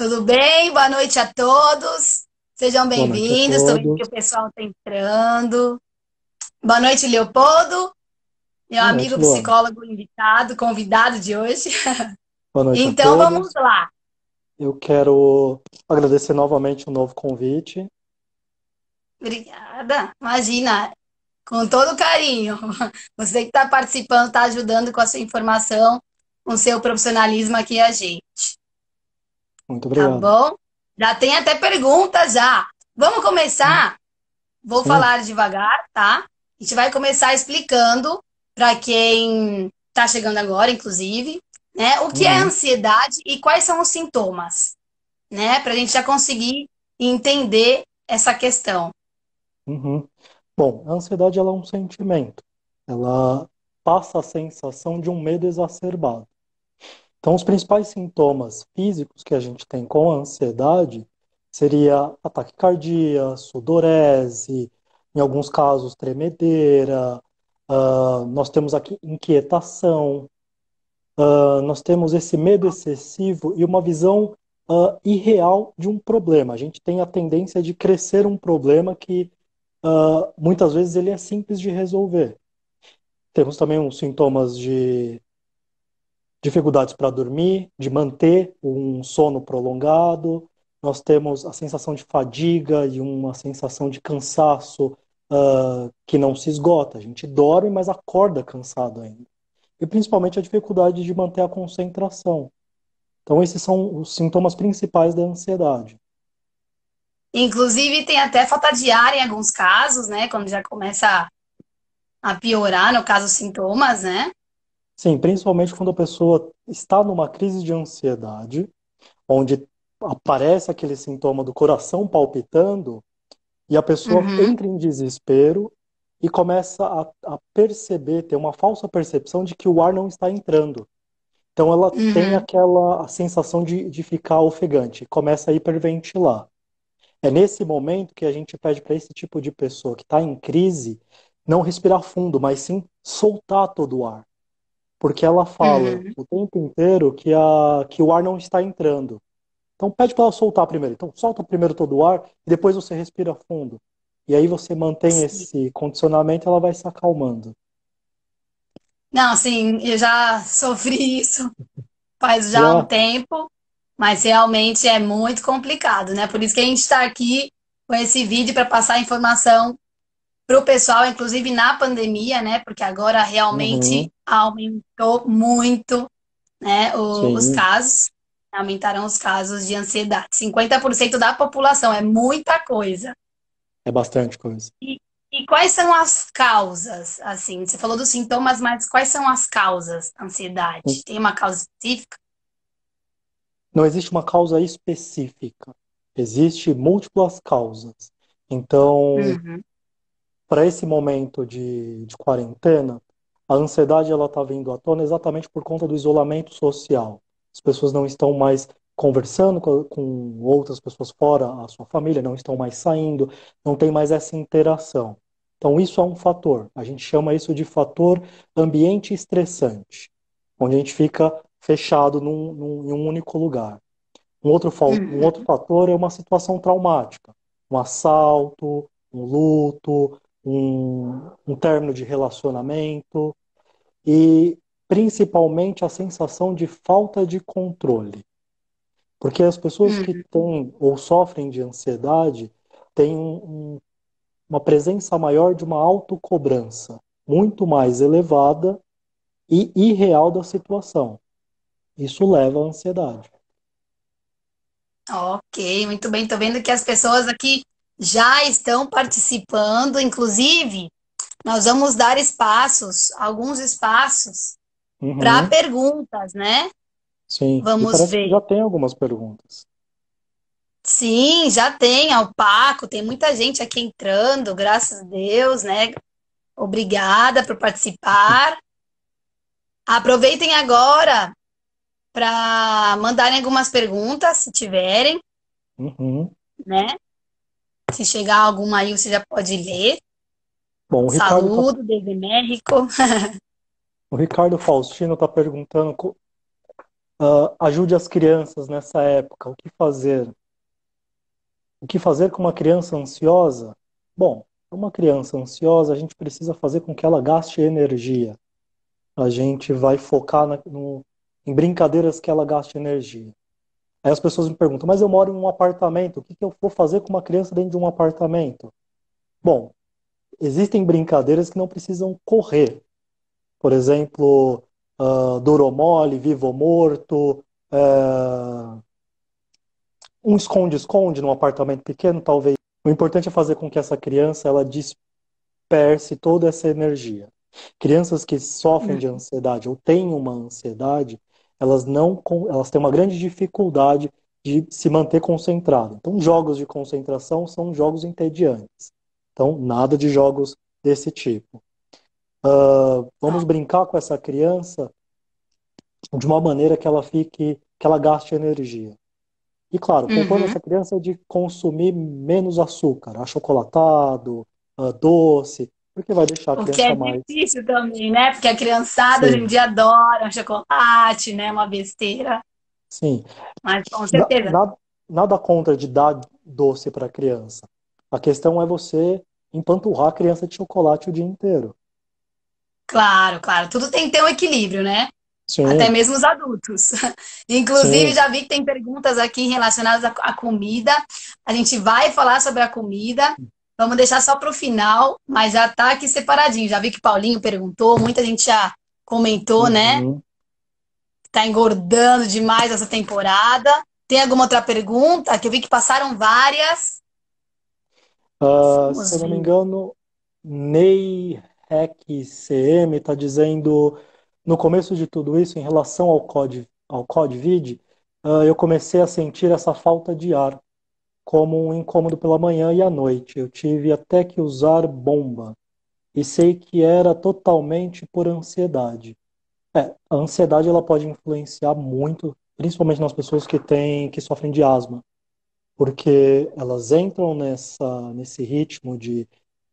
Tudo bem? Boa noite a todos. Sejam Boa noite a bem-vindos. Estou vendo que todos. o pessoal está entrando. Boa noite, Leopoldo, meu Boa noite, amigo Luana. psicólogo invitado, convidado de hoje. Boa noite a Então vamos todos. lá. Eu quero agradecer novamente o novo convite. Obrigada. Imagina, com todo carinho. Você que está participando, está ajudando com a sua informação, com o seu profissionalismo aqui a gente. Muito Tá obrigado. bom? Já tem até perguntas já. Vamos Hum, começar? Vou Sim. falar devagar, tá? A gente vai começar explicando para quem está chegando agora, inclusive, né, o que é Uhum, ansiedade e quais são os sintomas, né, para a gente já conseguir entender essa questão. uhum. Bom, a ansiedade ela é um sentimento. Ela passa a sensação de um medo exacerbado. Então, os principais sintomas físicos que a gente tem com a ansiedade seria ataque cardíaco, sudorese, em alguns casos tremedeira, nós temos aqui inquietação. Nós temos esse medo excessivo e uma visão irreal de um problema. A gente tem a tendência de crescer um problema que muitas vezes ele é simples de resolver. Temos também os sintomas de dificuldades para dormir, de manter um sono prolongado. Nós temos a sensação de fadiga e uma sensação de cansaço que não se esgota. A gente dorme, mas acorda cansado ainda. E principalmente a dificuldade de manter a concentração. Então, esses são os sintomas principais da ansiedade. Inclusive, tem até falta de ar em alguns casos, né, quando já começa a piorar, no caso, os sintomas, né? Sim, principalmente quando a pessoa está numa crise de ansiedade, onde aparece aquele sintoma do coração palpitando, e a pessoa Uhum, entra em desespero e começa a perceber, ter uma falsa percepção de que o ar não está entrando. Então, ela tem uhum. aquela sensação de ficar ofegante, começa a hiperventilar. É nesse momento que a gente pede para esse tipo de pessoa que está em crise não respirar fundo, mas sim soltar todo o ar. Porque ela fala Uhum. o tempo inteiro que o ar não está entrando. Então pede para ela soltar primeiro. Então solta primeiro todo o ar e depois você respira fundo. E aí você mantém Sim. esse condicionamento, ela vai se acalmando. Não, sim, eu já sofri isso faz já um Já? tempo, mas realmente é muito complicado, né? Por isso que a gente está aqui com esse vídeo para passar informação para o pessoal, inclusive na pandemia, né? Porque agora realmente Uhum, aumentou muito, né? Os sim, casos, aumentaram os casos de ansiedade. 50% da população é muita coisa. é bastante coisa. E, e quais são as causas? Assim, você falou dos sintomas, mas quais são as causas da ansiedade? Tem uma causa específica? Não existe uma causa específica. Existem múltiplas causas. Então, Uhum, para esse momento de quarentena, a ansiedade ela está vindo à tona exatamente por conta do isolamento social. As pessoas não estão mais conversando com outras pessoas fora a sua família, não estão mais saindo, não tem mais essa interação. Então, isso é um fator. A gente chama isso de fator ambiente estressante, onde a gente fica fechado em um único lugar. Um outro uhum. fator é uma situação traumática, um assalto, um luto, um término de relacionamento e principalmente a sensação de falta de controle. Porque as pessoas que Uhum. têm ou sofrem de ansiedade têm uma presença maior de uma autocobrança muito mais elevada e irreal da situação. Isso leva à ansiedade. Ok, muito bem. Estou vendo que as pessoas aqui já estão participando. Inclusive, nós vamos dar espaços, alguns espaços, para Uhum, perguntas, né? sim, e Vamos parece que já ver. tem algumas perguntas. Sim, já tem, ao Paco, tem muita gente aqui entrando, graças a Deus, né? Obrigada por participar. Aproveitem agora para mandarem algumas perguntas, se tiverem, Uhum. né? Se chegar alguma aí, você já pode ler. Bom, Saludo desde México. O Ricardo Faustino está perguntando Ajude as crianças nessa época. O que fazer? O que fazer com uma criança ansiosa? Bom, uma criança ansiosa, a gente precisa fazer com que ela gaste energia. A gente vai focar em brincadeiras que ela gaste energia. Aí as pessoas me perguntam, mas eu moro em um apartamento, o que que eu vou fazer com uma criança dentro de um apartamento? Bom, existem brincadeiras que não precisam correr. Por exemplo, duro ou mole, vivo ou morto, um esconde-esconde num apartamento pequeno, talvez. O importante é fazer com que essa criança ela disperse toda essa energia. Crianças que sofrem de ansiedade ou têm uma ansiedade, elas têm uma grande dificuldade de se manter concentrado. Então, jogos de concentração são jogos entediantes. Então, nada de jogos desse tipo. Vamos brincar com essa criança de uma maneira que que ela gaste energia. E claro, propondo Uhum. essa criança de consumir menos açúcar, achocolatado, doce, porque vai deixar a O que é criança mais. difícil também, né? Porque a criançada hoje em Sim, dia adora um chocolate, né? Uma besteira. sim. Mas com Na- certeza. na- Nada contra de dar doce para a criança. A questão é você empanturrar a criança de chocolate o dia inteiro. Claro, claro. Tudo tem que ter um equilíbrio, né? Até Sim, mesmo os adultos. Inclusive, sim. já vi que tem perguntas aqui relacionadas à comida. A gente vai falar sobre a comida. Vamos deixar só para o final, mas já está aqui separadinho. Já vi que Paulinho perguntou, muita gente já comentou, né? Uhum. Está engordando demais essa temporada. Tem alguma outra pergunta? Que eu vi que passaram várias. Se Vamos eu não me ver. engano, Ney Hack CM está dizendo, no começo de tudo isso, em relação ao COD-VID, eu comecei a sentir essa falta de ar, como um incômodo pela manhã e à noite. Eu tive até que usar bomba, e sei que era totalmente por ansiedade. A ansiedade ela pode influenciar muito, principalmente nas pessoas que sofrem de asma, porque elas entram nesse ritmo de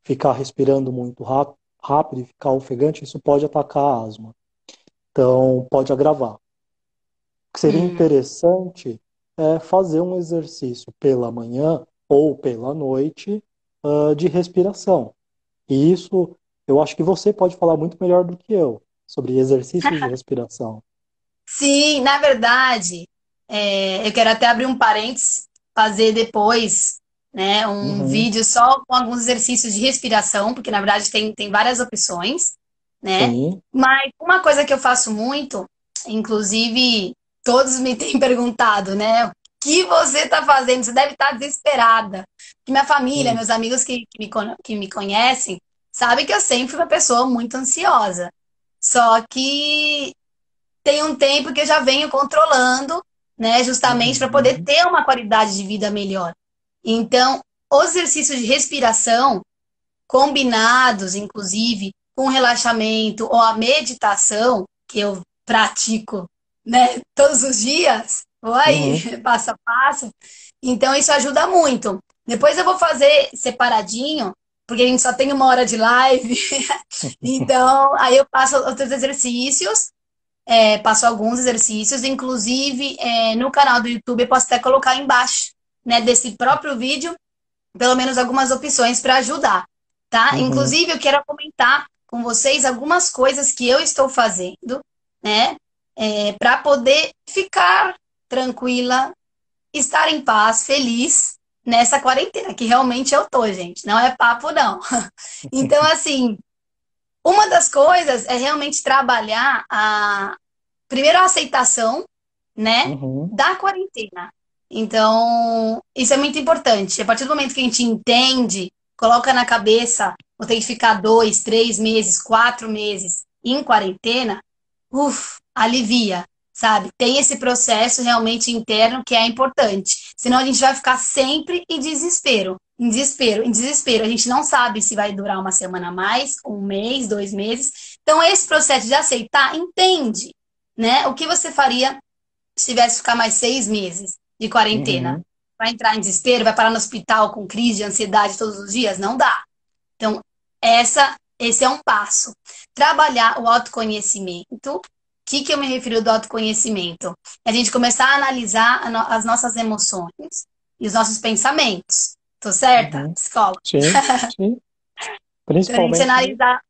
ficar respirando muito rápido e ficar ofegante, isso pode atacar a asma. Então, pode agravar. O que seria Hum. interessante é fazer um exercício pela manhã ou pela noite, de respiração. E isso, eu acho que você pode falar muito melhor do que eu sobre exercícios de respiração. Sim, na verdade, eu quero até abrir um parênteses, fazer depois, né, um Uhum, vídeo só com alguns exercícios de respiração, porque na verdade tem várias opções, né? sim. Mas uma coisa que eu faço muito, inclusive todos me têm perguntado, né? O que você está fazendo? Você deve estar desesperada. Porque minha família, Hum, meus amigos que me conhecem, sabem que eu sempre fui uma pessoa muito ansiosa. Só que tem um tempo que eu já venho controlando, né, justamente para poder uhum, ter uma qualidade de vida melhor. Então, os exercícios de respiração, combinados, inclusive, com o relaxamento ou a meditação, que eu pratico, né, todos os dias, vou aí, uhum. passo a passo, então isso ajuda muito. Depois eu vou fazer separadinho, porque a gente só tem uma hora de live, então aí eu passo outros exercícios, passo alguns exercícios, inclusive no canal do YouTube eu posso até colocar embaixo, né, desse próprio vídeo, pelo menos algumas opções para ajudar, tá? Uhum, Inclusive eu quero comentar com vocês algumas coisas que eu estou fazendo, né, para poder ficar tranquila, estar em paz, feliz nessa quarentena, que realmente eu tô, gente, não é papo não. Então, assim, uma das coisas é realmente trabalhar primeiro a aceitação, né, uhum, da quarentena. Então, isso é muito importante. A partir do momento que a gente entende, coloca na cabeça, vou ter que ficar 2, 3 meses, 4 meses em quarentena, alivia, sabe? Tem esse processo realmente interno que é importante. Senão a gente vai ficar sempre em desespero. Em desespero, em desespero. A gente não sabe se vai durar uma semana a mais, um mês, 2 meses. Então, esse processo de aceitar, entende, né? O que você faria se tivesse que ficar mais 6 meses de quarentena? uhum, Vai entrar em desespero? Vai parar no hospital com crise de ansiedade todos os dias? Não dá. Então, esse é um passo. Trabalhar o autoconhecimento, que eu me refiro do autoconhecimento? É a gente começar a analisar as nossas emoções e os nossos pensamentos. Tô certa, Uhum. psicóloga? Sim, sim. Então, a gente Principalmente, analisar.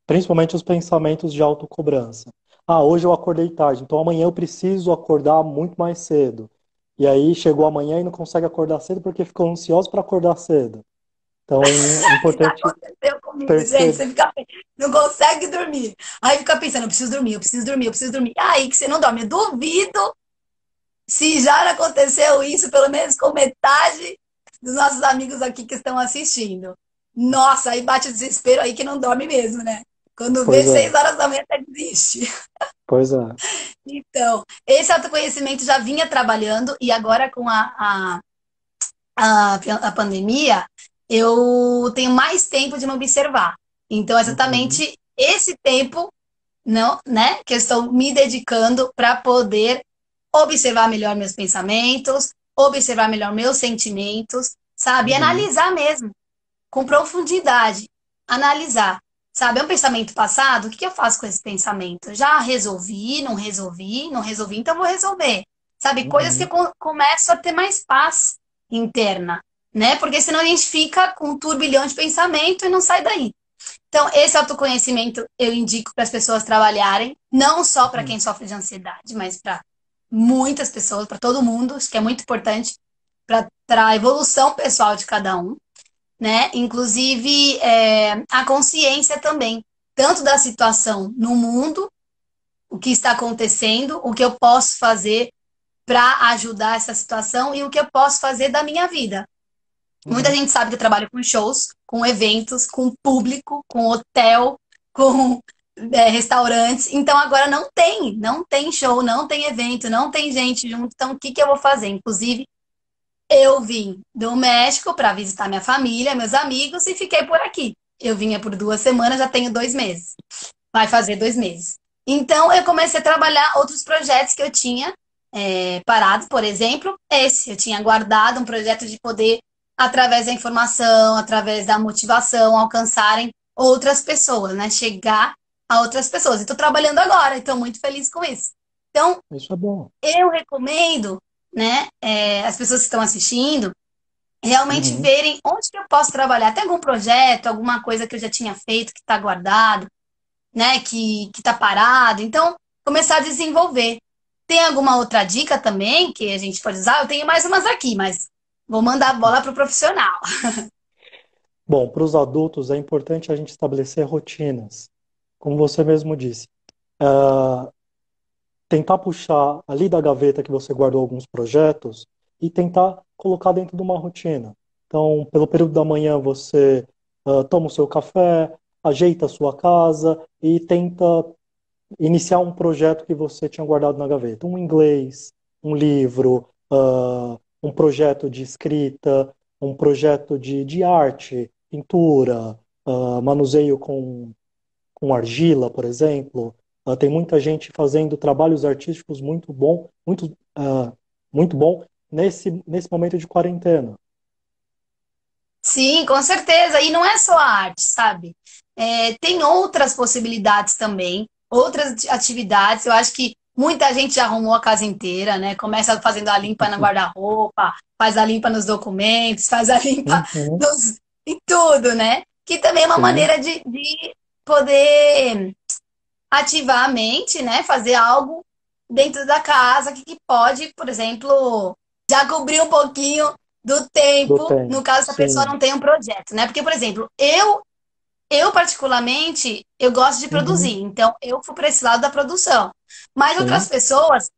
principalmente os pensamentos de autocobrança. Ah, hoje eu acordei tarde, então amanhã eu preciso acordar muito mais cedo. E aí chegou amanhã e não consegue acordar cedo porque ficou ansioso para acordar cedo. Então, é Já importante aconteceu comigo, gente. perceber. Você fica, não consegue dormir. Aí fica pensando, eu preciso dormir, eu preciso dormir, eu preciso dormir. Aí que você não dorme. Eu duvido se já aconteceu isso, pelo menos com metade dos nossos amigos aqui que estão assistindo. Nossa, aí bate o desespero aí que não dorme mesmo, né? Quando vê Pois é, 6 horas da manhã, até desiste. pois é. Então, esse autoconhecimento já vinha trabalhando e agora com a pandemia, eu tenho mais tempo de me observar. Então, Uhum, exatamente esse tempo, não, né, que eu estou me dedicando para poder observar melhor meus pensamentos, observar melhor meus sentimentos, sabe? E uhum, analisar mesmo, com profundidade. Analisar. Sabe, é um pensamento passado, o que eu faço com esse pensamento? Já resolvi, não resolvi, não resolvi, então vou resolver. Sabe, coisas que eu uhum, começo a ter mais paz interna, né? Porque senão a gente fica com um turbilhão de pensamento e não sai daí. Então, esse autoconhecimento eu indico para as pessoas trabalharem, não só para uhum, quem sofre de ansiedade, mas para muitas pessoas, para todo mundo, acho que é muito importante para a evolução pessoal de cada um, né? Inclusive, a consciência também, tanto da situação no mundo, o que está acontecendo, o que eu posso fazer para ajudar essa situação e o que eu posso fazer da minha vida. Muita uhum. gente sabe que eu trabalho com shows, com eventos, com público, com hotel, com restaurantes. Então agora não tem show, não tem evento, não tem gente junto. Então o que que eu vou fazer? Inclusive, eu vim do México para visitar minha família, meus amigos e fiquei por aqui. Eu vinha por 2 semanas, já tenho 2 meses. Vai fazer 2 meses. Então eu comecei a trabalhar outros projetos que eu tinha parados, por exemplo, esse. Eu tinha guardado um projeto de poder, através da informação, através da motivação, alcançarem outras pessoas, né? Chegar a outras pessoas. E estou trabalhando agora, estou muito feliz com isso. Então, Isso é bom. eu recomendo, né, as pessoas que estão assistindo, realmente Uhum, verem onde que eu posso trabalhar. Tem algum projeto, alguma coisa que eu já tinha feito, que está guardado, né, que está parado. Então, começar a desenvolver. Tem alguma outra dica também que a gente pode usar? Eu tenho mais umas aqui, mas vou mandar a bola para o profissional. bom, para os adultos é importante a gente estabelecer rotinas. Como você mesmo disse, ah, tentar puxar ali da gaveta que você guardou alguns projetos e tentar colocar dentro de uma rotina. Então, pelo período da manhã, você toma o seu café, ajeita a sua casa e tenta iniciar um projeto que você tinha guardado na gaveta. Um inglês, um livro, um projeto de escrita, um projeto de arte, pintura, manuseio com argila, por exemplo. Tem muita gente fazendo trabalhos artísticos muito bom nesse momento de quarentena. Sim, com certeza. E não é só a arte, sabe? Tem outras possibilidades também, outras atividades. Eu acho que muita gente já arrumou a casa inteira, né? Começa fazendo a limpa no guarda-roupa, faz a limpa nos documentos, faz a limpa Uhum, em tudo, né? Que também é uma sim, maneira de poder ativar a mente, né? Fazer algo dentro da casa que pode, por exemplo, já cobrir um pouquinho do do tempo, no tempo. caso se a pessoa Sim. não tem um projeto, né? Porque, por exemplo, eu particularmente, eu gosto de Uhum, produzir, então eu fui para esse lado da produção. Mas outras sim, pessoas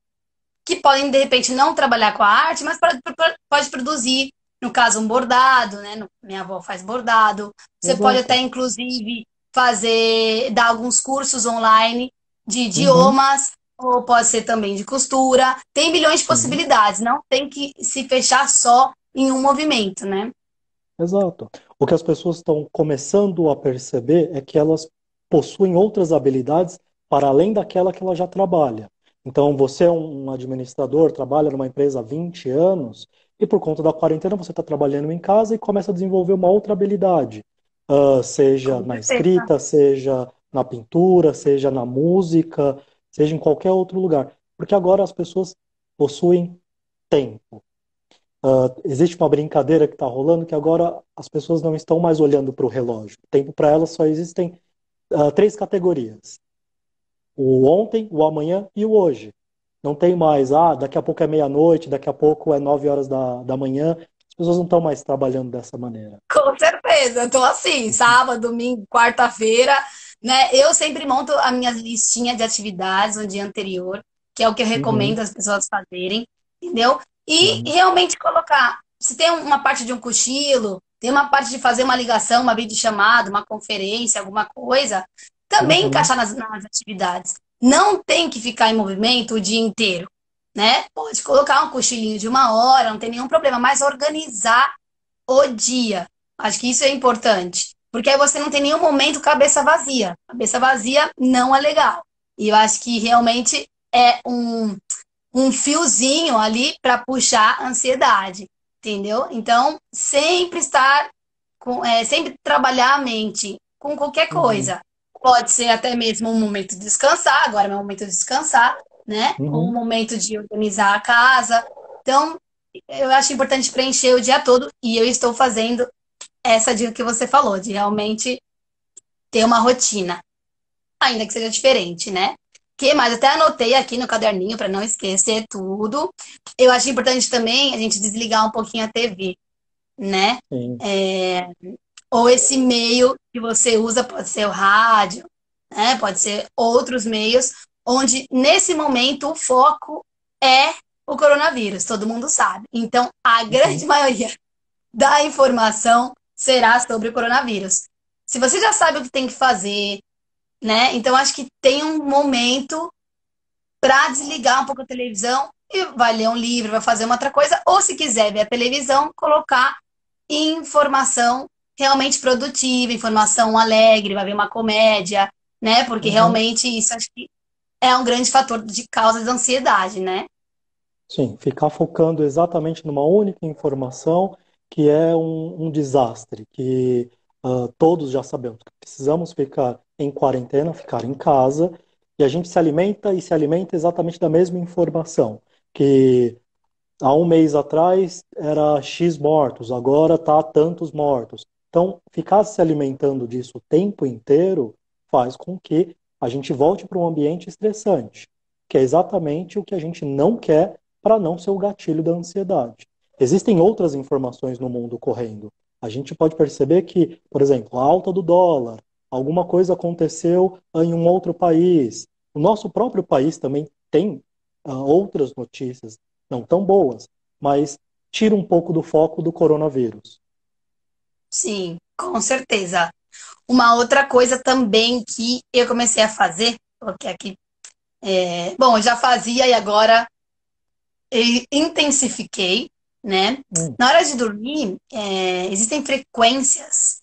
que podem, de repente, não trabalhar com a arte, mas pode produzir, no caso, um bordado, né? Minha avó faz bordado. Você pode até, exato. inclusive, dar alguns cursos online de Uhum, idiomas, ou pode ser também de costura. Tem milhões de sim. possibilidades, não tem que se fechar só em um movimento, né? Exato. O que as pessoas estão começando a perceber é que elas possuem outras habilidades para além daquela que ela já trabalha. Então, você é um administrador, trabalha numa empresa há 20 anos, e por conta da quarentena você está trabalhando em casa e começa a desenvolver uma outra habilidade. Seja Com na certeza. escrita, seja na pintura, seja na música, seja em qualquer outro lugar. Porque agora as pessoas possuem tempo. Existe uma brincadeira que está rolando que agora as pessoas não estão mais olhando para o relógio. Tempo para elas só existem três categorias: o ontem, o amanhã e o hoje. Não tem mais, daqui a pouco é meia-noite, daqui a pouco é 9 horas da manhã. As pessoas não estão mais trabalhando dessa maneira. Com certeza, eu tô assim, sábado, domingo, quarta-feira, né? Eu sempre monto a minha listinha de atividades no dia anterior, que é o que eu recomendo Uhum, as pessoas fazerem, entendeu? E sim. realmente colocar, se tem uma parte de um cochilo, tem uma parte de fazer uma ligação, uma videochamada, uma conferência, alguma coisa, também Uhum, encaixar nas atividades. Não tem que ficar em movimento o dia inteiro, né? Pode colocar um cochilinho de 1 hora, não tem nenhum problema, mas organizar o dia. Acho que isso é importante. Porque aí você não tem nenhum momento cabeça vazia. Cabeça vazia não é legal. E eu acho que realmente é um fiozinho ali para puxar a ansiedade. Entendeu? Então, sempre estar sempre trabalhar a mente com qualquer uhum, coisa. Pode ser até mesmo um momento de descansar, agora é meu momento de descansar, né? Ou um uhum. momento de organizar a casa. Então, eu acho importante preencher o dia todo e eu estou fazendo essa dica que você falou, de realmente ter uma rotina, ainda que seja diferente, né? Que mais? Até anotei aqui no caderninho para não esquecer tudo. Eu acho importante também a gente desligar um pouquinho a TV, né? Sim. É, ou esse meio que você usa, pode ser o rádio, né? Pode ser outros meios, onde nesse momento o foco é o coronavírus, todo mundo sabe. Então, a grande Uhum. maioria da informação será sobre o coronavírus. Se você já sabe o que tem que fazer, né? Então acho que tem um momento para desligar um pouco a televisão e vai ler um livro, vai fazer uma outra coisa, ou se quiser ver a televisão, colocar informação realmente produtiva, informação alegre, vai ver uma comédia, né? Porque Uhum. realmente isso acho que é um grande fator de causa de ansiedade, né? Sim, ficar focando exatamente numa única informação que é um desastre, que todos já sabemos que precisamos ficar em quarentena, ficar em casa, e a gente se alimenta e se alimenta exatamente da mesma informação, que há um mês atrás era X mortos, agora está tantos mortos. Então, ficar se alimentando disso o tempo inteiro faz com que a gente volte para um ambiente estressante, que é exatamente o que a gente não quer para não ser o gatilho da ansiedade. Existem outras informações no mundo correndo. A gente pode perceber que, por exemplo, a alta do dólar, alguma coisa aconteceu em um outro país. O nosso próprio país também tem outras notícias não tão boas, mas tira um pouco do foco do coronavírus. Sim, com certeza. Uma outra coisa também que eu comecei a fazer, coloquei aqui, bom, eu já fazia e agora intensifiquei, né? Hum, Na hora de dormir, existem frequências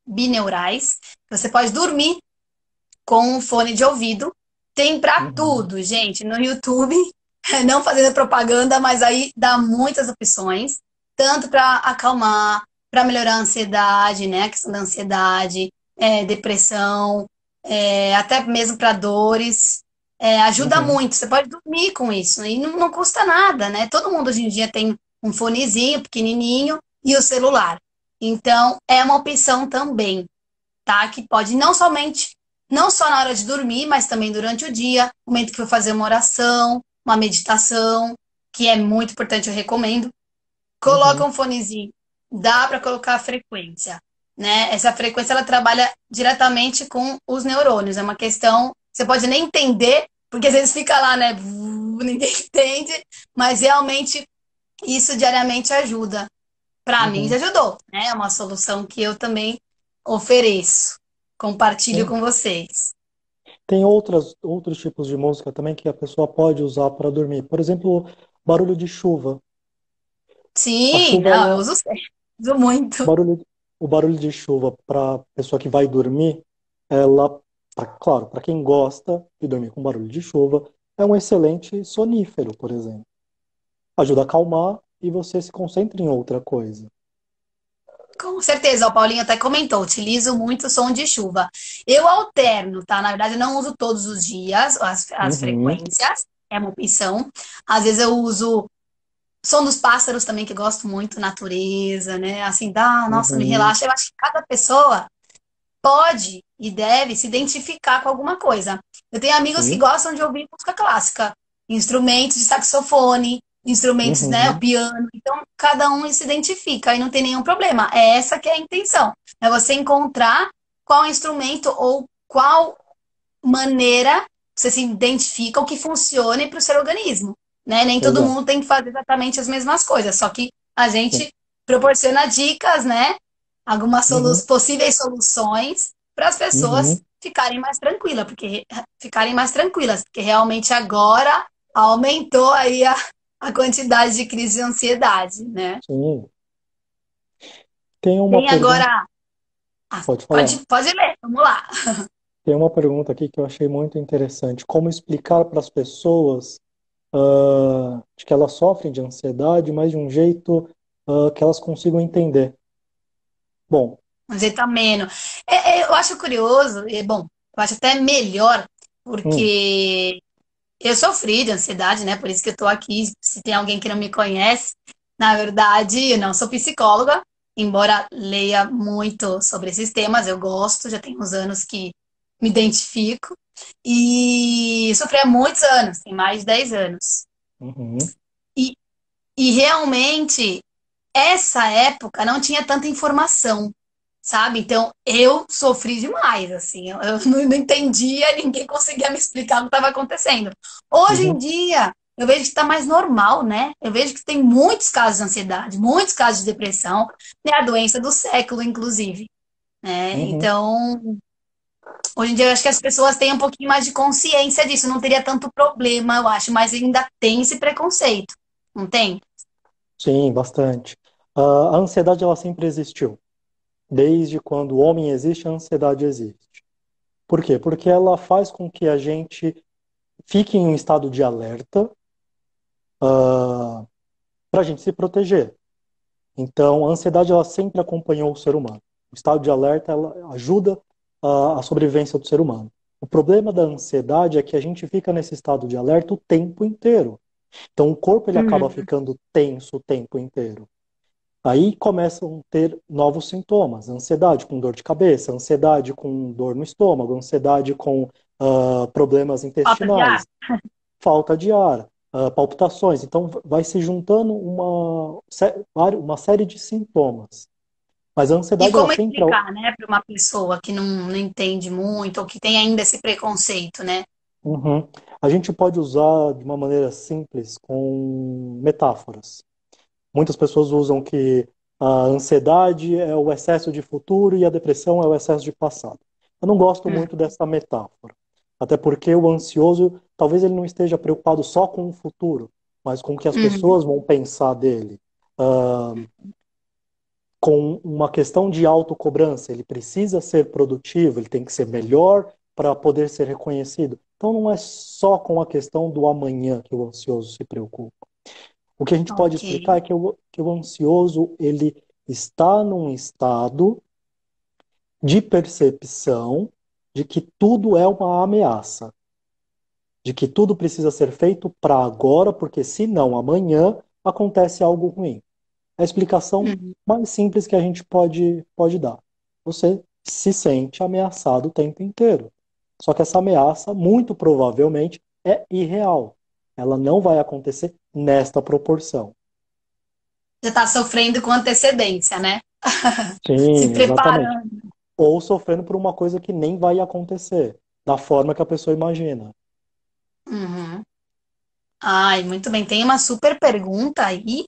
bineurais, que você pode dormir com um fone de ouvido. Tem para uhum, tudo, gente, no YouTube, não fazendo propaganda, mas aí dá muitas opções, tanto para acalmar, para melhorar a ansiedade, né? A questão da ansiedade, depressão, até mesmo para dores. Ajuda uhum, muito. Você pode dormir com isso e não custa nada, né? Todo mundo hoje em dia tem um fonezinho pequenininho e o celular. Então, é uma opção também, tá? Que pode não só na hora de dormir, mas também durante o dia, no momento que for fazer uma oração, uma meditação, que é muito importante, eu recomendo. Coloca uhum. um fonezinho, dá para colocar a frequência, né? Essa frequência ela trabalha diretamente com os neurônios, é uma questão, você pode nem entender, porque às vezes fica lá, né? Ninguém entende, mas realmente isso diariamente ajuda. Para mim já Uhum. ajudou, né? É uma solução que eu também ofereço, compartilho Sim. com vocês. Tem outros tipos de música também que a pessoa pode usar para dormir. Por exemplo, barulho de chuva. A Sim, chuva, não, eu ela, uso sempre, uso muito. barulho, o barulho de chuva para pessoa que vai dormir, ela, claro, para quem gosta de dormir com barulho de chuva, é um excelente sonífero, por exemplo. Ajuda a acalmar e você se concentra em outra coisa. Com certeza, o Paulinho até comentou, utilizo muito som de chuva. Eu alterno, tá? Na verdade, eu não uso todos os dias as Uhum, frequências, é uma opção. Às vezes eu uso som dos pássaros também, que eu gosto muito, natureza, né? Assim, dá, nossa, me uhum, relaxa. Eu acho que cada pessoa pode e deve se identificar com alguma coisa. Eu tenho amigos que sim, gostam de ouvir música clássica, instrumentos de saxofone, instrumentos, né, o uhum, piano. Então, cada um se identifica e não tem nenhum problema. É essa que é a intenção. É você encontrar qual instrumento ou qual maneira você se identifica ou que funcione para o seu organismo, né? Nem todo exato. mundo tem que fazer exatamente as mesmas coisas, só que a Sim. gente proporciona dicas, né? Algumas Uhum, possíveis soluções para as pessoas uhum, ficarem mais tranquilas, porque realmente agora aumentou aí a quantidade de crise de ansiedade, né? sim. Tem uma Tem pergunta, agora, ah, pode falar. pode ler, vamos lá. Tem uma pergunta aqui que eu achei muito interessante. Como explicar para as pessoas de que elas sofrem de ansiedade, mas de um jeito que elas consigam entender? Bom, Um jeito ameno. Eu acho curioso, e bom, eu acho até melhor, hum, porque eu sofri de ansiedade, né? Por isso que eu tô aqui. Se tem alguém que não me conhece, na verdade, eu não sou psicóloga, embora leia muito sobre esses temas, eu gosto, já tem uns anos que me identifico. E sofri há muitos anos, tem mais de 10 anos. uhum, E, e realmente, essa época não tinha tanta informação, sabe? Então, eu sofri demais, assim, eu não entendia, ninguém conseguia me explicar o que estava acontecendo. Hoje em uhum, dia, eu vejo que está mais normal, né? Eu vejo que tem muitos casos de ansiedade, muitos casos de depressão, é a doença do século, inclusive, né? uhum. Então, hoje em dia, eu acho que as pessoas têm um pouquinho mais de consciência disso, não teria tanto problema, eu acho, mas ainda tem esse preconceito, não tem? Sim, bastante. A ansiedade ela sempre existiu. Desde quando o homem existe, a ansiedade existe. Por quê? Porque ela faz com que a gente fique em um estado de alerta, para a gente se proteger. Então, a ansiedade ela sempre acompanhou o ser humano. O estado de alerta ela ajuda a sobrevivência do ser humano. O problema da ansiedade é que a gente fica nesse estado de alerta o tempo inteiro. Então, o corpo ele acaba Uhum. ficando tenso o tempo inteiro. Aí começam a ter novos sintomas: ansiedade com dor de cabeça, ansiedade com dor no estômago, ansiedade com problemas Falta de ar. intestinais, falta de ar, palpitações. Então, vai se juntando uma série de sintomas. Mas a E ansiedade, ela como sempre. explicar, né, para uma pessoa que não entende muito ou que tem ainda esse preconceito, né? Uhum. A gente pode usar de uma maneira simples, com metáforas. Muitas pessoas usam que a ansiedade é o excesso de futuro e a depressão é o excesso de passado. Eu não gosto Hum, muito dessa metáfora. Até porque o ansioso, talvez ele não esteja preocupado só com o futuro, mas com o que as uhum. pessoas vão pensar dele. Com uma questão de autocobrança. Ele precisa ser produtivo, ele tem que ser melhor para poder ser reconhecido. Então não é só com a questão do amanhã que o ansioso se preocupa. O que a gente pode Ok. explicar é que o ansioso ele está num estado de percepção de que tudo é uma ameaça, de que tudo precisa ser feito para agora, porque senão amanhã acontece algo ruim. A explicação Uhum. mais simples que a gente pode dar. Você se sente ameaçado o tempo inteiro. Só que essa ameaça, muito provavelmente, é irreal. Ela não vai acontecer nesta proporção. Já está sofrendo com antecedência, né? Se Sim, exatamente. preparando. Ou sofrendo por uma coisa que nem vai acontecer, da forma que a pessoa imagina. Uhum. Ai, muito bem. Tem uma super pergunta aí.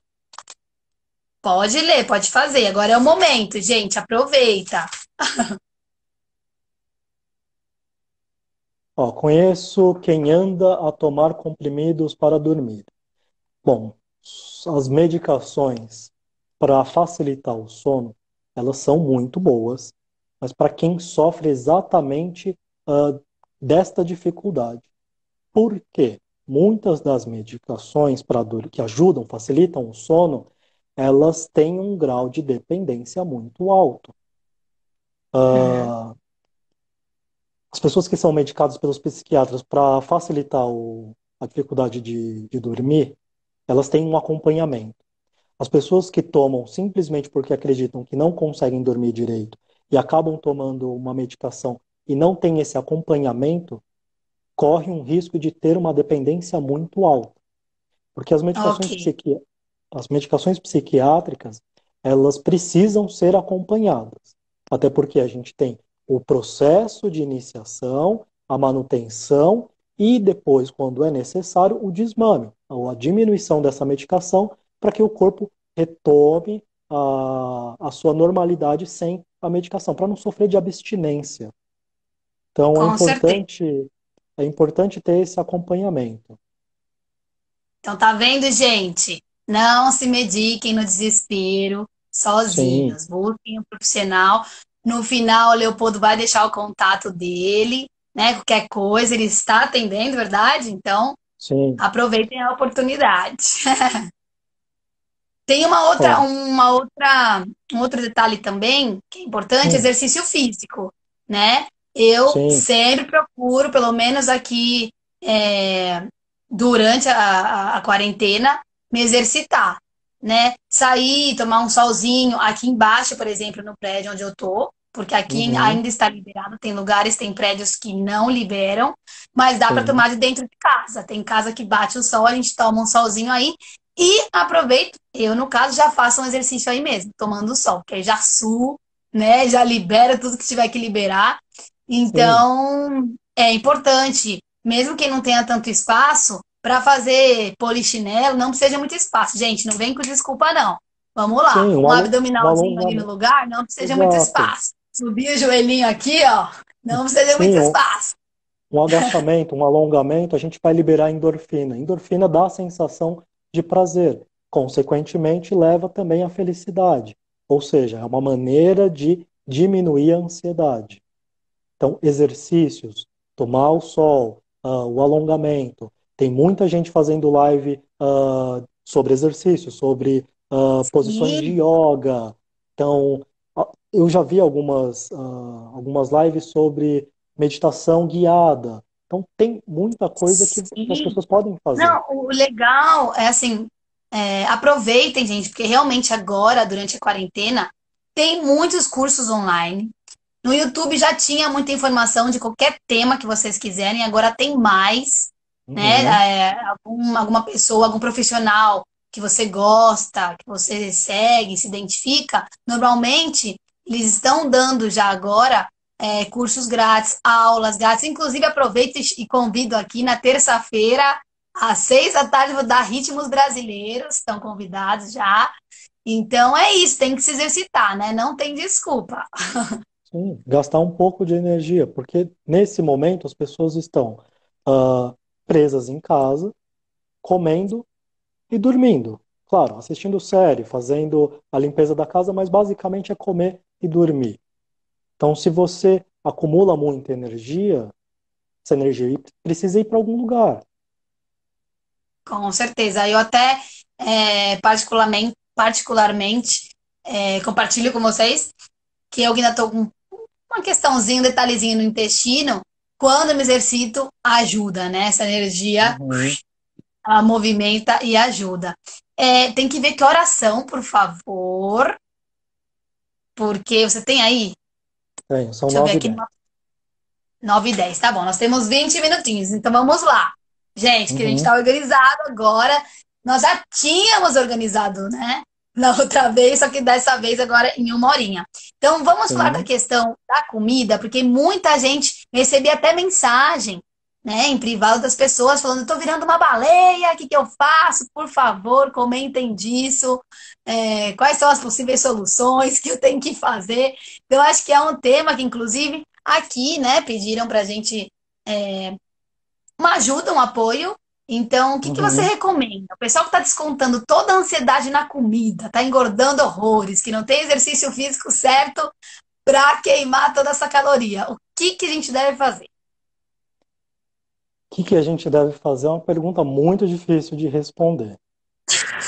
Pode ler, pode fazer. Agora é o momento, gente. Aproveita. Ó, conheço quem anda a tomar comprimidos para dormir. Bom, as medicações para facilitar o sono, elas são muito boas, mas para quem sofre exatamente desta dificuldade. Por quê? Muitas das medicações para dor que ajudam, facilitam o sono, elas têm um grau de dependência muito alto. Uhum. Ah, as pessoas que são medicadas pelos psiquiatras para facilitar a dificuldade de dormir, elas têm um acompanhamento. As pessoas que tomam simplesmente porque acreditam que não conseguem dormir direito e acabam tomando uma medicação e não têm esse acompanhamento, correm um risco de ter uma dependência muito alta. Porque Ok, as medicações psiquiátricas, elas precisam ser acompanhadas. Até porque a gente tem o processo de iniciação, a manutenção e depois, quando é necessário, o desmame, ou a diminuição dessa medicação para que o corpo retome a sua normalidade sem a medicação, para não sofrer de abstinência. Então com certeza. é importante ter esse acompanhamento. Então, tá vendo, gente? Não se mediquem no desespero Sim, sozinhos. Busquem um profissional. No final, o Leopoldo vai deixar o contato dele, né? Qualquer coisa, ele está atendendo, verdade? Então, sim. aproveitem a oportunidade. Tem Ó, um outro detalhe também que é importante, hum, exercício físico, né? Eu sim, sempre procuro, pelo menos aqui durante a quarentena, me exercitar, né? Sair, tomar um solzinho aqui embaixo, por exemplo, no prédio onde eu tô, porque aqui uhum, ainda está liberado, tem lugares, tem prédios que não liberam, mas dá para sim, tomar de dentro de casa. Tem casa que bate o sol, a gente toma um solzinho aí e aproveito, eu no caso já faço um exercício aí mesmo, tomando sol, que aí já suo, né? Já libera tudo que tiver que liberar. sim, Então, é importante, mesmo que não tenha tanto espaço, para fazer polichinelo, não precisa de muito espaço. Gente, não vem com desculpa, não. Vamos lá, sim, um um abdominalzinho ali no alongamento, lugar, não precisa de muito exato, espaço. Subir o joelhinho aqui, ó, não precisa de muito sim, espaço. um agachamento, um alongamento, a gente vai liberar endorfina. Endorfina dá a sensação de prazer, consequentemente leva também à felicidade, ou seja, é uma maneira de diminuir a ansiedade. Então, exercícios, tomar o sol, o alongamento. Tem muita gente fazendo live sobre exercícios, sobre posições de Sim, yoga. Então, eu já vi algumas lives sobre meditação guiada. Então, tem muita coisa que as sim. pessoas podem fazer. Não, o legal é assim, aproveitem, gente, porque realmente agora, durante a quarentena, tem muitos cursos online. No YouTube já tinha muita informação de qualquer tema que vocês quiserem, agora tem mais, né? Uhum, Alguma pessoa, algum profissional que você gosta, que você segue, se identifica, normalmente eles estão dando já agora cursos grátis, aulas grátis. Inclusive, aproveito e convido aqui na terça-feira, às 6 da tarde, vou dar Ritmos Brasileiros, estão convidados já. Então é isso, tem que se exercitar, né? Não tem desculpa. sim, gastar um pouco de energia, porque nesse momento as pessoas estão ah, presas em casa, comendo e dormindo. Claro, assistindo série, fazendo a limpeza da casa, mas basicamente é comer e dormir. Então, se você acumula muita energia, essa energia precisa ir para algum lugar. Com certeza. Eu até particularmente compartilho com vocês que eu ainda estou com uma questãozinha, um detalhezinho no intestino. Quando eu me exercito, ajuda, né? Essa energia Uhum. ela movimenta e ajuda. Tem que ver que oração, por favor, porque você tem aí, Tem, são deixa eu ver 9 e aqui, 10. 9h10, tá bom. Nós temos 20 minutinhos, então vamos lá. Gente, que a gente Uhum. está organizado agora. Nós já tínhamos organizado, né? Na outra vez, só que dessa vez agora em uma horinha. Então vamos falar da Sim. questão da comida, porque muita gente recebia até mensagem, né, em privado das pessoas falando: estou virando uma baleia, o que que eu faço? Por favor, comentem disso. Quais são as possíveis soluções que eu tenho que fazer? Então, acho que é um tema que, inclusive, aqui, né, pediram para a gente uma ajuda, um apoio. Então, o que que você Uhum. recomenda? O pessoal que está descontando toda a ansiedade na comida, está engordando horrores, que não tem exercício físico certo para queimar toda essa caloria. O que que a gente deve fazer? O que que a gente deve fazer é uma pergunta muito difícil de responder.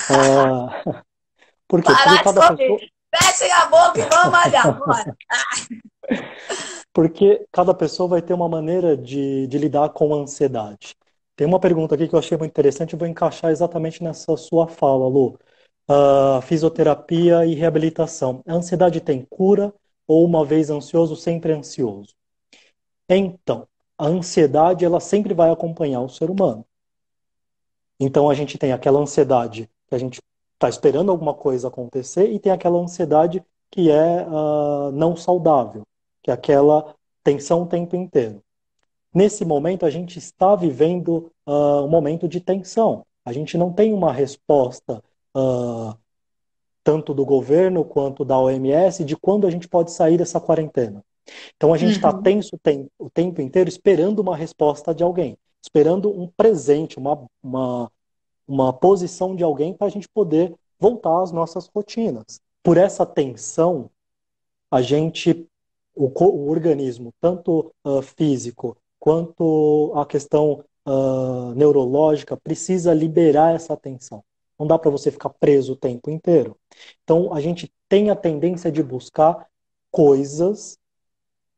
Ah, Por quê? Parar de comer. Fechem a boca e vamos malhar, bora. Porque cada pessoa vai ter uma maneira de lidar com a ansiedade. Tem uma pergunta aqui que eu achei muito interessante, eu vou encaixar exatamente nessa sua fala, Lu. Fisioterapia e reabilitação. A ansiedade tem cura ou uma vez ansioso, sempre ansioso? Então, a ansiedade ela sempre vai acompanhar o ser humano. Então a gente tem aquela ansiedade que a gente está esperando alguma coisa acontecer e tem aquela ansiedade que é não saudável, que é aquela tensão o tempo inteiro. Nesse momento a gente está vivendo um momento de tensão. A gente não tem uma resposta tanto do governo quanto da OMS de quando a gente pode sair dessa quarentena. Então a gente está Uhum. tenso o tempo inteiro esperando uma resposta de alguém, esperando um presente, uma posição de alguém para a gente poder voltar às nossas rotinas. Por essa tensão, a gente, o organismo, tanto físico quanto a questão neurológica, precisa liberar essa tensão. Não dá para você ficar preso o tempo inteiro. Então, a gente tem a tendência de buscar coisas,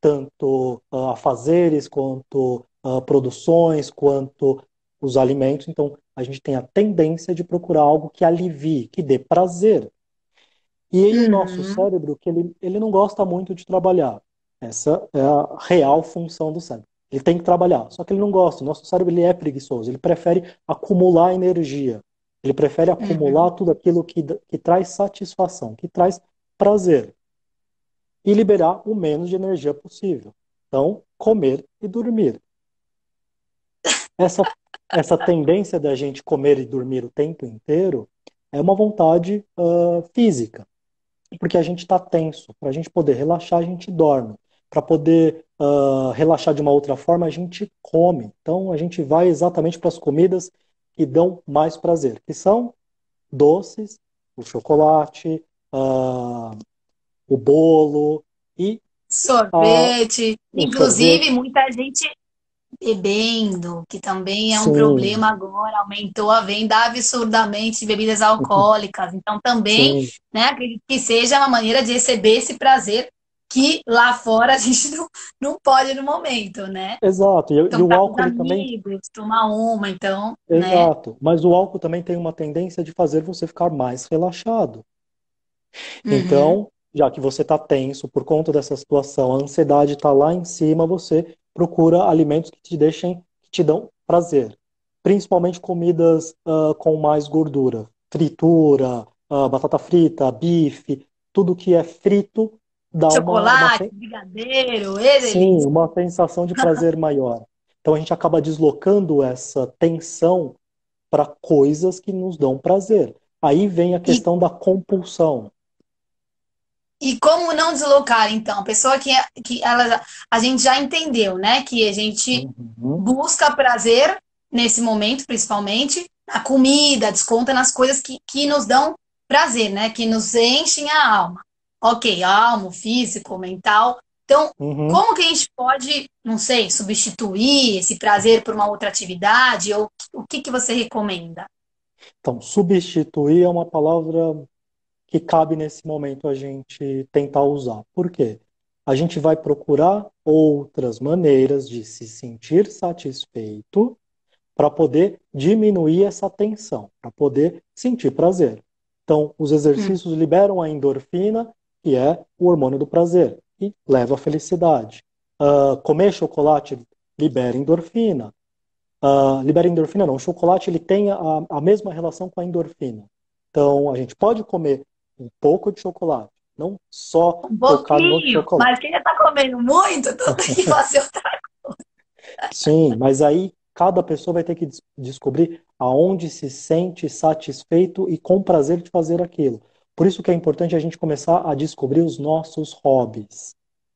tanto afazeres, quanto produções, quanto os alimentos. Então, a gente tem a tendência de procurar algo que alivie, que dê prazer. E aí o nosso Uhum. cérebro, que ele não gosta muito de trabalhar. Essa é a real função do cérebro. Ele tem que trabalhar, só que ele não gosta. O nosso cérebro ele é preguiçoso, ele prefere acumular energia. Ele prefere acumular Uhum. tudo aquilo que traz satisfação, que traz prazer. E liberar o menos de energia possível. Então, comer e dormir. Essa, essa tendência da gente comer e dormir o tempo inteiro é uma vontade física, porque a gente está tenso. Para a gente poder relaxar, a gente dorme. Para poder relaxar de uma outra forma, a gente come. Então, a gente vai exatamente para as comidas que dão mais prazer, que são doces, o chocolate, o bolo e ah, Sorvete. o Inclusive, sorvete. muita gente bebendo, que também é um Sim, problema agora, aumentou a venda absurdamente de bebidas alcoólicas. Então, também, sim, né, acredito que seja uma maneira de receber esse prazer que lá fora a gente não pode no momento, né? exato. E Então, o tá com os álcool, ele também. amigos, tomar uma, então, né? Exato. Mas o álcool também tem uma tendência de fazer você ficar mais relaxado. Uhum, Então, já que você está tenso por conta dessa situação, a ansiedade está lá em cima, você procura alimentos que te deixem, que te dão prazer. Principalmente comidas com mais gordura. Fritura, batata frita, bife, tudo que é frito dá chocolate, brigadeiro, ê, sim, delícia. uma sensação de prazer maior. Então a gente acaba deslocando essa tensão para coisas que nos dão prazer. Aí vem a E, questão da compulsão. e como não deslocar, então? A pessoa que ela, a gente já entendeu, né? Que a gente Uhum, busca prazer nesse momento, principalmente, na comida, desconta nas coisas que nos dão prazer, né? Que nos enchem a alma. Ok, alma, físico, mental. Então, uhum. como que a gente pode, não sei, substituir esse prazer por uma outra atividade? Ou o que que você recomenda? Então, substituir é uma palavra que cabe nesse momento a gente tentar usar. Por quê? A gente vai procurar outras maneiras de se sentir satisfeito para poder diminuir essa tensão, para poder sentir prazer. Então, os Hum. exercícios liberam a endorfina, que é o hormônio do prazer, e leva à felicidade. Comer chocolate libera endorfina. Libera endorfina não, o chocolate ele tem a mesma relação com a endorfina. Então, a gente pode comer um pouco de chocolate, não só Um focar no pouquinho, chocolate. mas quem já tá comendo muito, então tem que fazer outra. Sim, mas aí cada pessoa vai ter que descobrir aonde se sente satisfeito e com prazer de fazer aquilo. Por isso que é importante a gente começar a descobrir os nossos hobbies,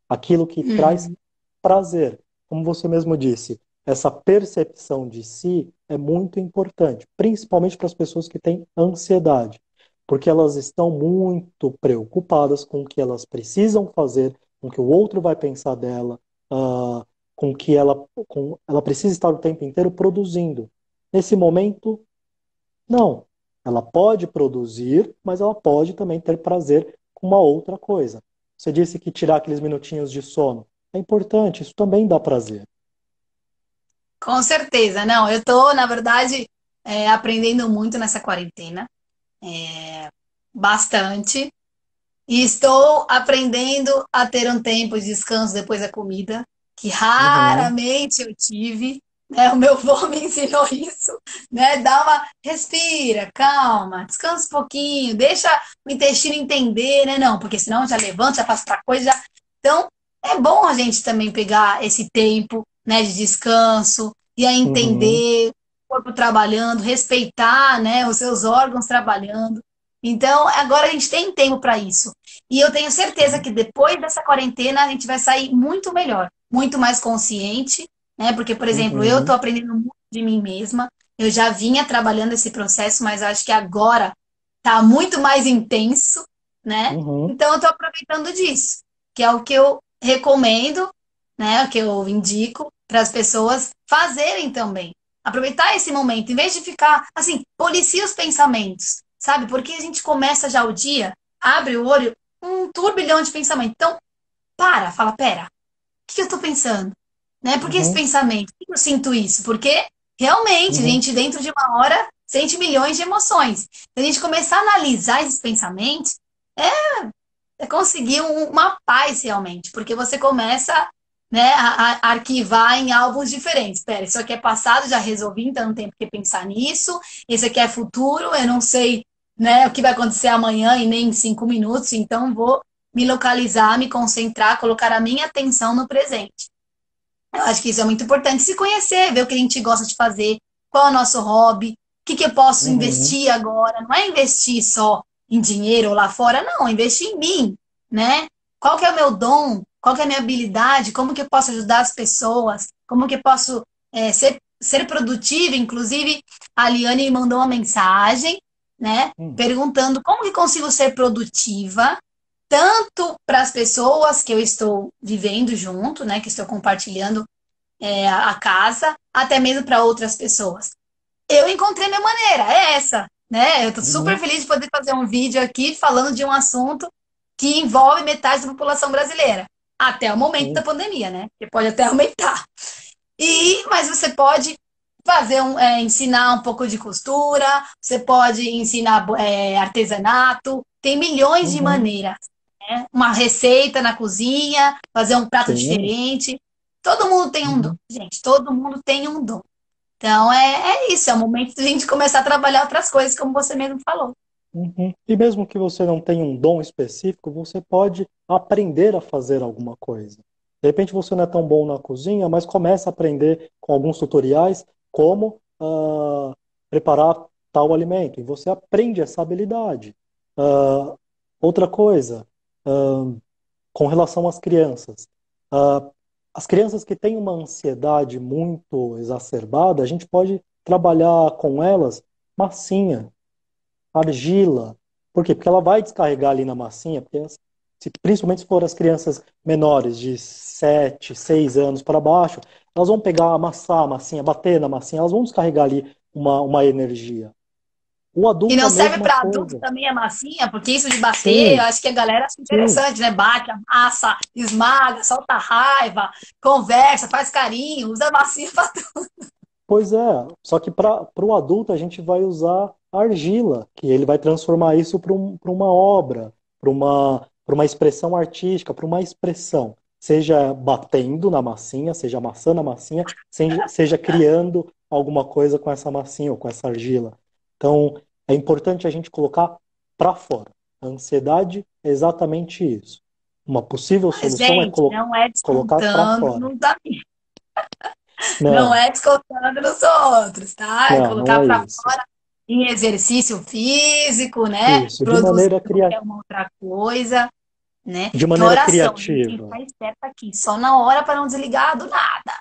aquilo que traz Uhum, prazer. Como você mesmo disse, essa percepção de si é muito importante, principalmente para as pessoas que têm ansiedade, porque elas estão muito preocupadas com o que elas precisam fazer, com o que o outro vai pensar dela. ah, ela precisa estar o tempo inteiro produzindo. Nesse momento, não. Ela pode produzir, mas ela pode também ter prazer com uma outra coisa. Você disse que tirar aqueles minutinhos de sono é importante, isso também dá prazer. Com certeza. Não, eu tô, na verdade, aprendendo muito nessa quarentena. Bastante. E estou aprendendo a ter um tempo de descanso depois da comida, que Uhum, raramente eu tive, né? O meu avô me ensinou isso, né? Dá uma respira, calma, descansa um pouquinho, deixa o intestino entender, né? Não, porque senão já levanta, já faz outra coisa. Então, é bom a gente também pegar esse tempo, né, de descanso e aí uhum, entender o corpo trabalhando, respeitar, né, os seus órgãos trabalhando. Então, agora a gente tem tempo para isso. E eu tenho certeza sim, que depois dessa quarentena a gente vai sair muito melhor, muito mais consciente, né? Porque, por exemplo, eu estou uhum, aprendendo muito de mim mesma. Eu já vinha trabalhando esse processo, mas acho que agora está muito mais intenso, né? uhum, Então, eu estou aproveitando disso, que é o que eu recomendo, né? O que eu indico para as pessoas fazerem também. Aproveitar esse momento, em vez de ficar assim, policia os pensamentos, sabe? Porque a gente começa já o dia, abre o olho, um turbilhão de pensamento. Então, fala, pera, o que eu tô pensando? Né? Por que esse uhum, pensamento? Por que eu sinto isso? Porque realmente a uhum, gente, dentro de uma hora, sente milhões de emoções. Se a gente começar a analisar esses pensamentos, é conseguir uma paz realmente, porque você começa, né, a arquivar em álbuns diferentes. Espera, isso aqui é passado, já resolvi, então não tem por que pensar nisso. Isso aqui é futuro, eu não sei, né, o que vai acontecer amanhã e nem em 5 minutos, então vou me localizar, me concentrar, colocar a minha atenção no presente. Eu acho que isso é muito importante, se conhecer, ver o que a gente gosta de fazer, qual é o nosso hobby, o que eu posso uhum, investir agora. Não é investir só em dinheiro ou lá fora, não, investir em mim, né? Qual que é o meu dom? Qual que é a minha habilidade? Como que eu posso ajudar as pessoas? Como que eu posso ser produtiva? Inclusive, a Liane me mandou uma mensagem, né? uhum, Perguntando como que consigo ser produtiva tanto para as pessoas que eu estou vivendo junto, né, que estou compartilhando a casa, até mesmo para outras pessoas. Eu encontrei minha maneira, é essa, né? Eu estou super uhum, feliz de poder fazer um vídeo aqui falando de um assunto que envolve metade da população brasileira, até o momento da sim, pandemia, né? Que pode até aumentar. Mas você pode ensinar um pouco de costura, você pode ensinar artesanato, tem milhões de uhum, maneiras, né? Uma receita na cozinha, fazer um prato sim, diferente. Todo mundo tem um dom, uhum, gente, todo mundo tem um dom. Então é isso, é o momento de a gente começar a trabalhar outras coisas, como você mesmo falou. uhum. E mesmo que você não tenha um dom específico, você pode aprender a fazer alguma coisa. De repente você não é tão bom na cozinha, mas começa a aprender com alguns tutoriais como preparar tal alimento. E você aprende essa habilidade. Ah, outra coisa, ah, com relação às crianças. Ah, as crianças que têm uma ansiedade muito exacerbada, a gente pode trabalhar com elas massinha, argila. Por quê? Porque ela vai descarregar ali na massinha, porque principalmente se for as crianças menores, de 7, 6 anos para baixo, elas vão pegar, amassar a massinha, bater na massinha, elas vão descarregar ali uma energia. O E adulto, a não serve mesma para adulto coisa. também a massinha, porque isso de bater, eu Sim, acho que a galera acha sim. interessante, né? Bate, amassa, esmaga, solta raiva, conversa, faz carinho, usa a massinha para tudo. Pois é, só que para o adulto a gente vai usar argila, que ele vai transformar isso para uma obra, para uma expressão artística, para uma expressão, seja batendo na massinha, seja amassando a massinha, seja criando alguma coisa com essa massinha ou com essa argila. Então, é importante a gente colocar para fora. A ansiedade é exatamente isso. Uma possível Mas, solução é gente, não é colocar para descontando fora. nos amigos, não Não, é descontando nos outros, tá? É não colocar é para isso. fora em exercício físico, né? Isso, Produzir qualquer uma outra coisa, né? de E maneira oração, a gente tem que criativa. ficar esperto aqui, só na hora para não desligar do nada.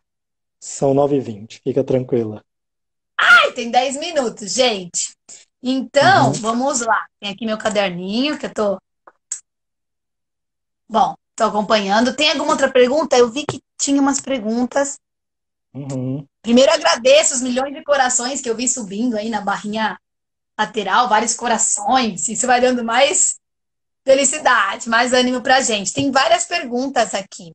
São 9h20, fica tranquila. Ai, tem 10 minutos, gente. Então, Uhum, vamos lá. Tem aqui meu caderninho que eu tô, bom, tô acompanhando. Tem alguma outra pergunta? Eu vi que tinha umas perguntas. uhum, Primeiro, agradeço os milhões de corações que eu vi subindo aí na barrinha lateral, vários corações. Isso vai dando mais felicidade, mais ânimo pra gente. Tem várias perguntas aqui.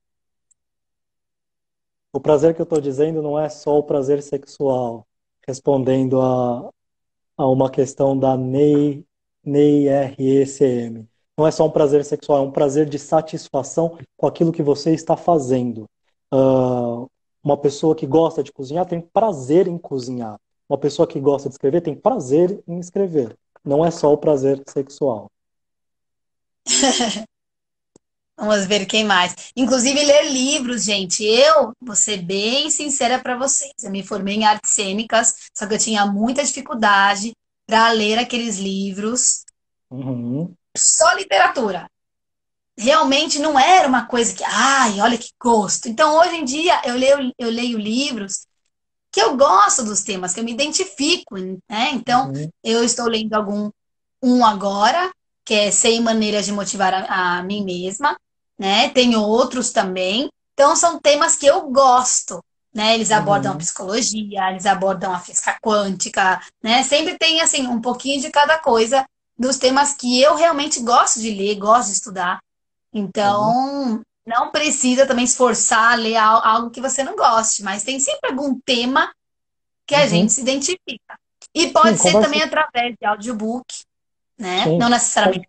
O prazer que eu estou dizendo não é só o prazer sexual, respondendo a uma questão da NEI RECM. Não é só um prazer sexual, é um prazer de satisfação com aquilo que você está fazendo. Ah, uma pessoa que gosta de cozinhar tem prazer em cozinhar. Uma pessoa que gosta de escrever tem prazer em escrever. Não é só o prazer sexual. Vamos ver quem mais. Inclusive, ler livros, gente. Eu vou ser bem sincera para vocês. Eu me formei em artes cênicas, só que eu tinha muita dificuldade para ler aqueles livros. Uhum, Só literatura. Realmente não era uma coisa que, ai, olha que gosto. Então, hoje em dia, eu leio livros que eu gosto dos temas, que eu me identifico, né? Então, uhum, eu estou lendo um agora, que é 100 Maneiras de Motivar a Mim Mesma, né? Tem outros também. Então, são temas que eu gosto, né? Eles abordam a uhum, psicologia, eles abordam a física quântica, né? Sempre tem, assim, um pouquinho de cada coisa dos temas que eu realmente gosto de ler, gosto de estudar. uhum, Então, não precisa também esforçar a ler algo que você não goste, mas tem sempre algum tema que a gente uhum. se identifica. E Sim, pode ser conversa, também através de audiobook, né? Não sim. necessariamente.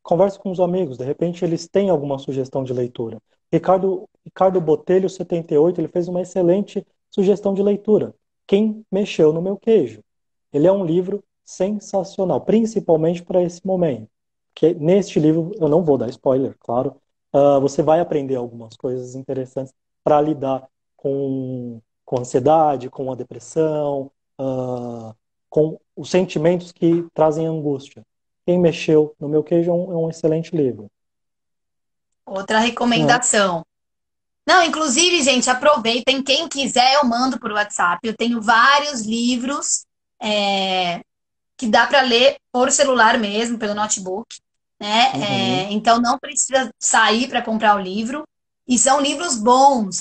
Converse com os amigos, de repente eles têm alguma sugestão de leitura. Ricardo Botelho, 78, ele fez uma excelente sugestão de leitura. Quem Mexeu no Meu Queijo. Ele é um livro sensacional, principalmente para esse momento. Que neste livro, eu não vou dar spoiler, claro, você vai aprender algumas coisas interessantes para lidar com a ansiedade, com a depressão, com os sentimentos que trazem angústia. Quem Mexeu no Meu Queijo é um excelente livro. Outra Ah, recomendação. Não, inclusive, gente, aproveitem. Quem quiser, eu mando por WhatsApp. Eu tenho vários livros que dá para ler por celular mesmo, pelo notebook, né? uhum, Então não precisa sair para comprar o livro. E são livros bons,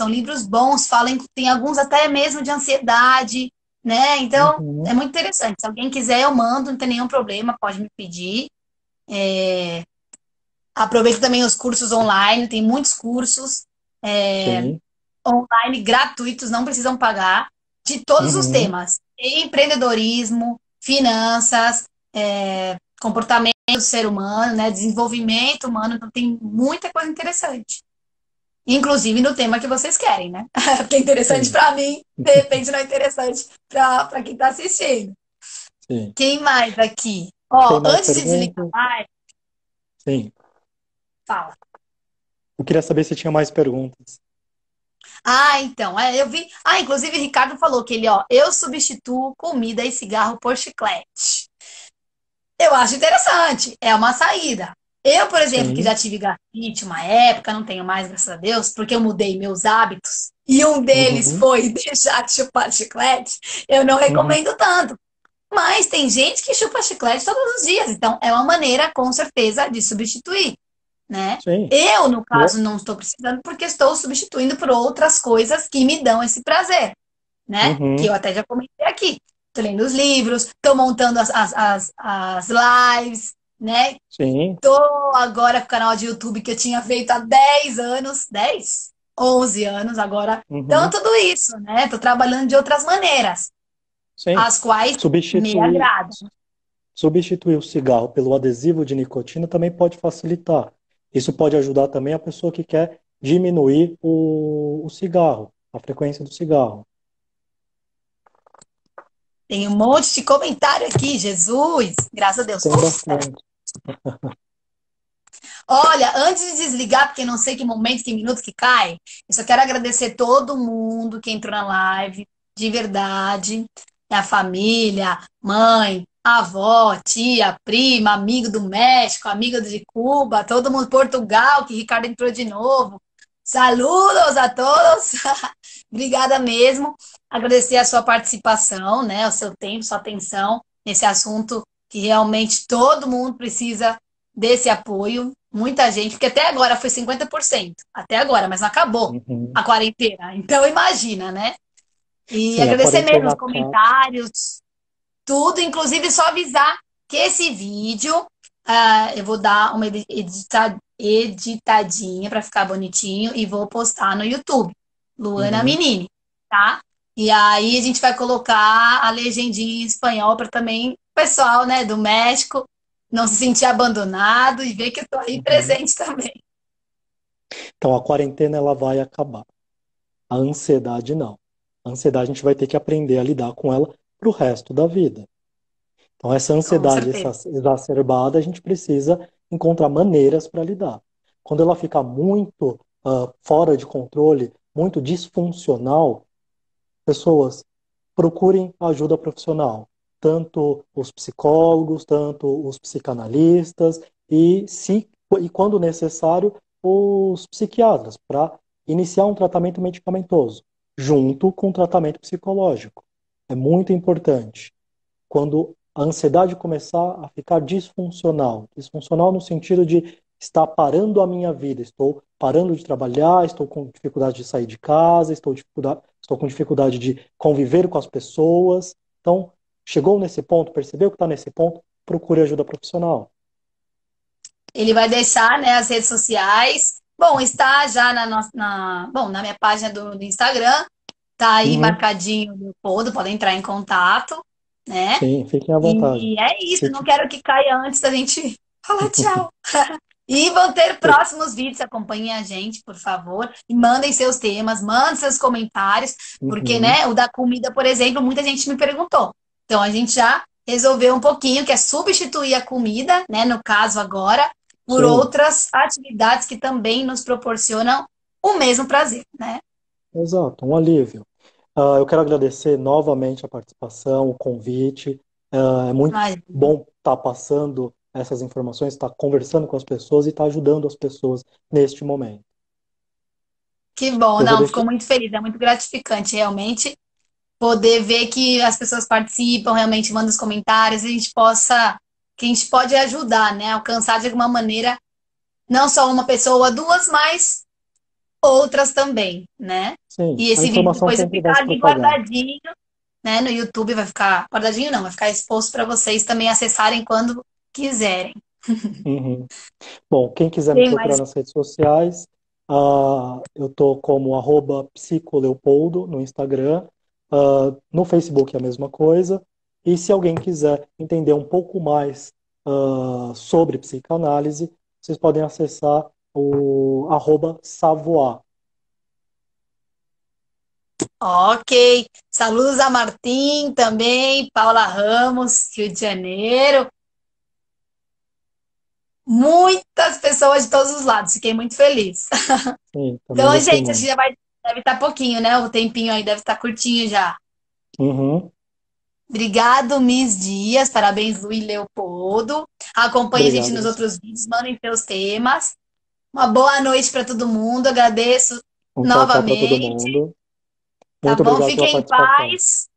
tem alguns até mesmo de ansiedade, né? Então uhum, é muito interessante. Se alguém quiser, eu mando, não tem nenhum problema, pode me pedir. Aproveita também os cursos online, tem muitos cursos sim, online gratuitos, não precisam pagar, de todos os uhum, temas: empreendedorismo, finanças, comportamento do ser humano, né, desenvolvimento humano, então tem muita coisa interessante. Inclusive no tema que vocês querem, né? Porque é interessante sim, para mim, de repente não é interessante para quem está assistindo. sim. Quem mais aqui? Tem Ó, mais antes de desligar perguntas? mais, Sim. fala. Eu queria saber se tinha mais perguntas. Ah, então, eu vi. Ah, inclusive, o Ricardo falou que eu substituo comida e cigarro por chiclete. Eu acho interessante, é uma saída. Eu, por exemplo, que Sim, já tive gastrite uma época, não tenho mais, graças a Deus, porque eu mudei meus hábitos, e um deles uhum, foi deixar de chupar chiclete, eu não uhum, recomendo tanto. Mas tem gente que chupa chiclete todos os dias, então é uma maneira, com certeza, de substituir, né? sim. Eu, no Eu- caso, não estou precisando porque estou substituindo por outras coisas que me dão esse prazer, né? Que eu uhum, até já comentei aqui. Estou lendo os livros, estou montando as lives, né? sim, Estou agora com o canal de YouTube que eu tinha feito há 10 anos, 10, 11 anos agora. Então, uhum, tudo isso, né? Estou trabalhando de outras maneiras, sim. as quais me Substituir, agradam. substituir o cigarro pelo adesivo de nicotina também pode facilitar. Isso pode ajudar também a pessoa que quer diminuir o cigarro, a frequência do cigarro. Tem um monte de comentário aqui, Jesus, graças a Deus. Tem Ufa. bastante. Olha, antes de desligar, porque não sei que momento, que minuto que cai, eu só quero agradecer todo mundo que entrou na live, de verdade. A família, mãe, avó, tia, prima, amigo do México, amigo de Cuba, todo mundo, Portugal, que Ricardo entrou de novo. Saludos a todos. Obrigada mesmo. Agradecer a sua participação, né, o seu tempo, sua atenção nesse assunto que realmente todo mundo precisa desse apoio. Muita gente, porque até agora foi 50%, até agora, mas não acabou Uhum. a quarentena. Então imagina, né? E Sim, a agradecer mesmo quarentena os acaba. comentários. tudo, inclusive só avisar que esse vídeo eu vou dar uma editadinha para ficar bonitinho e vou postar no YouTube, Luana Uhum. Menini, tá? E aí a gente vai colocar a legendinha em espanhol para também o pessoal, né, do México não se sentir abandonado e ver que eu tô aí Uhum. presente também. Então, a quarentena ela vai acabar. A ansiedade não. A ansiedade a gente vai ter que aprender a lidar com ela pro resto da vida. Então, essa Com ansiedade certeza. exacerbada, a gente precisa encontrar maneiras para lidar. Quando ela ficar muito fora de controle, muito disfuncional, pessoas procurem ajuda profissional, tanto os psicólogos, tanto os psicanalistas e quando necessário, os psiquiatras, para iniciar um tratamento medicamentoso, junto com o tratamento psicológico. É muito importante. Quando a ansiedade começar a ficar disfuncional, disfuncional no sentido de estar parando a minha vida, estou parando de trabalhar, estou com dificuldade de sair de casa, estou com dificuldade de conviver com as pessoas. Então, chegou nesse ponto, percebeu que está nesse ponto, procure ajuda profissional. Ele vai deixar, né, as redes sociais. Bom, está já bom, na minha página do Instagram, tá aí Uhum. marcadinho o Leopoldo, podem entrar em contato, né? Sim, fiquem à vontade. E é isso, não Fique... quero que caia antes da gente falar tchau. E vão ter próximos vídeos, acompanhem a gente, por favor, e mandem seus temas, mandem seus comentários, porque, Uhum. né, o da comida, por exemplo, muita gente me perguntou. Então, a gente já resolveu um pouquinho, que é substituir a comida, né, no caso agora, por Sim, outras atividades que também nos proporcionam o mesmo prazer, né? exato, um alívio. Eu quero agradecer novamente a participação, o convite. É muito Mas bom estar passando essas informações, estar conversando com as pessoas e estar ajudando as pessoas neste momento. que bom, Eu vou não, ficou deixar. muito feliz, é muito gratificante, realmente poder ver que as pessoas participam, realmente mandam os comentários, que a gente pode ajudar, né? Alcançar de alguma maneira, não só uma pessoa, duas, mas outras também, né? Sim, E a esse vídeo informação depois vai sempre vai ficar se ali propagar. guardadinho, né? No YouTube vai ficar guardadinho, não, vai ficar exposto para vocês também acessarem quando quiserem. Uhum. Bom, quem quiser me Tem procurar mais. nas redes sociais, eu tô como @psicoleopoldo no Instagram, no Facebook é a mesma coisa. E se alguém quiser entender um pouco mais sobre psicanálise, vocês podem acessar o @Savoie. Ok. Saludos a Martim também, Paula Ramos, Rio de Janeiro. Muitas pessoas de todos os lados, fiquei muito feliz. Sim, também Então, gostei gente, acho que muito. deve estar pouquinho, né? O tempinho aí deve estar curtinho já. Uhum. Obrigado, Miss Dias, parabéns, Lu e Leopoldo. Acompanhe a gente Obrigado, nos você. outros vídeos, mandem seus temas. Uma boa noite para todo mundo, agradeço Um tchau, tchau para todo novamente, mundo. tá Muito bom? obrigado pela Fiquem em participação. paz.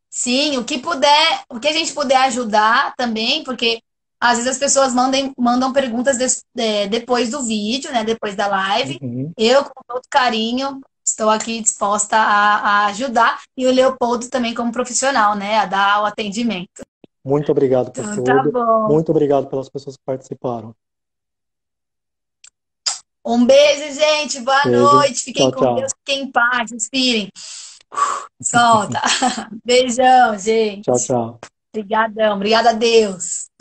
Sim, o que puder, o que a gente puder ajudar também, porque às vezes as pessoas mandam perguntas depois do vídeo, né? Depois da live. Uhum. Eu, com todo carinho, estou aqui disposta a ajudar. E o Leopoldo também como profissional, né? A dar o atendimento. Muito obrigado por Então, tá tudo. bom. Muito obrigado pelas pessoas que participaram. Um beijo, gente. Boa Beijo. noite. Fiquem Tchau, com Deus, tchau. fiquem em paz, respirem. Solta. Beijão, Tchau, gente. tchau. Obrigadão. Obrigada a Deus.